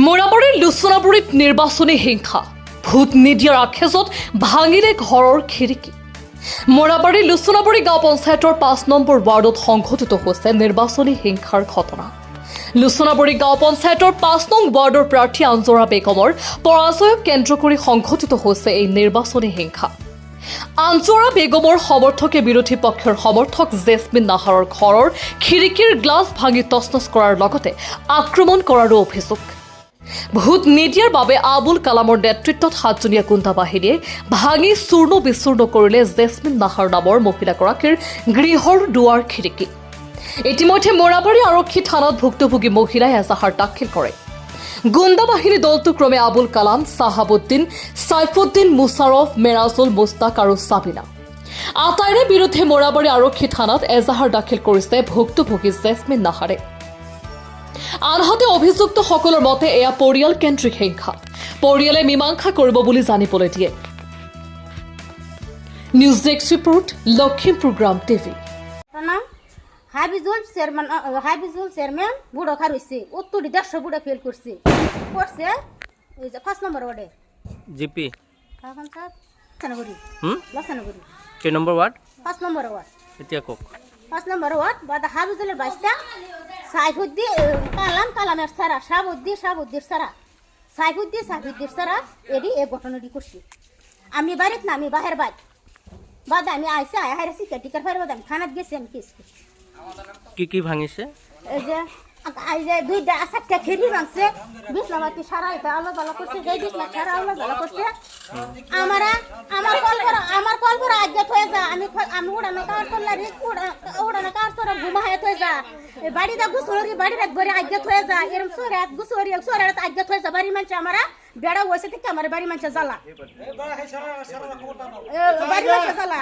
মোৰাবাৰীৰ লুচনাবুৰীত নিৰ্বাচনী হিংসা ভোট নিদিয়াৰ আখেজত ভাঙিলে ঘৰৰ খিৰিকী। মোৰাবাৰীৰ লুচনাবুৰী গাঁও পঞ্চায়তৰ ৫ নম্বৰ ৱাৰ্ডত সংঘটিত হৈছে নিৰ্বাচনী হিংসাৰ ঘটনা। লুচনাবুৰী গাঁও পঞ্চায়তৰ ৫ নং ৱাৰ্ডৰ প্ৰাৰ্থী আঞ্জৰা বেগমৰ পৰাজয়ক কেন্দ্ৰ কৰি সংঘটিত হৈছে এই নিৰ্বাচনী হিংসা। আঞ্জৰা বেগমৰ সমৰ্থকে বিৰোধী পক্ষৰ সমৰ্থক জেছমিন নাহাৰৰ ঘৰৰ খিৰিকীৰ গ্লাছ ভাঙি তছনছ কৰাৰ লগতে আক্ৰমণ কৰাৰো অভিযোগ। ভোট নিদিয়াৰ বাবে আবুল কালামৰ নেতৃত্বত ৭জনীয়া গুণ্ডা বাহিনীয়ে ভাঙি চূৰ্ণ বিচূৰ্ণ কৰিলে জেছমিন নাহাৰ নামৰ মহিলাগৰাকীৰ গৃহৰ দুৱাৰ খিৰিকী। ইতিমধ্যে মোৰাবাৰী আৰক্ষী থানাত ভুক্তভোগী মহিলাই এজাহাৰ দাখিল কৰে। গুণ্ডা বাহিনী দলটো ক্ৰমে আবুল কালাম, চাহাবুদ্দিন, ছাইফুদ্দিন, মুছাৰফ, মেৰাজুল, মুস্তাক আৰু সাবিনা আটাইৰে বিৰুদ্ধে মোৰাবাৰী আৰক্ষী থানাত এজাহাৰ দাখিল কৰিছে ভুক্তভোগী জেছমিন নাহাৰে। আনহাতে অভিযুক্তসকলৰ মতে এয়া পৰিয়ালকেন্দ্ৰিক হিংসা, পৰিয়ালে মীমাংসা কৰিব বুলি জানিবলৈ দিয়ে। নিউজ ডেস্ক ৰিপৰ্ট, লখিমপুৰ গ্ৰাম টিভি। হাবিজুল চেয়ারম্যান বুড়ো খার হয়েছে উত্তর 150 বুড়ো ফেল করছে ওই যে 5 নম্বর ওয়ার্ডে জিপি লসানগরী কে নম্বর ওয়ার্ড 5 নম্বর ওয়ার্ড এতিয়া কক 5 নম্বর ওয়ার্ড বাদা হাবিজুলের বাইসটা সাইফুদ্দিন কালামের সারা শাহাবুদ্দিন সারা সাইফুদ্দিন সারা এডি এক ঘটনাটি করছে। আমি বাড়িত না, আমি বাহের বাদ আমি আইসা হাইরা সিকা টিকার ফাইর বাদ আমি থানাত গেছি, আমি কেস করছি। কি ভাঙিছে? এই যে দুইটা চারটা খিড়কি ভাঙছে, বিছনাবাতি সারা এটা আলাদা করছে, যে বিছনা সারা আলাদা করছে। আমার কল করে আজ্ঞাত হয়ে যা, আমি উড়ানো কার করলারি উড়ানো কার তোরা ঘুমা হয়ে হয়ে যা, বাড়িটা গুছরি বাড়ির একবারে আজ্ঞাত হয়ে যা, এরম সোরাত গুছরি সোরাত আজ্ঞাত হয়ে যা। বাড়ি মানছে আমরা বেড়া হয়েছে থেকে আমার বাড়ি মানছে জ্বালা, বাড়ি মানছে জ্বালা।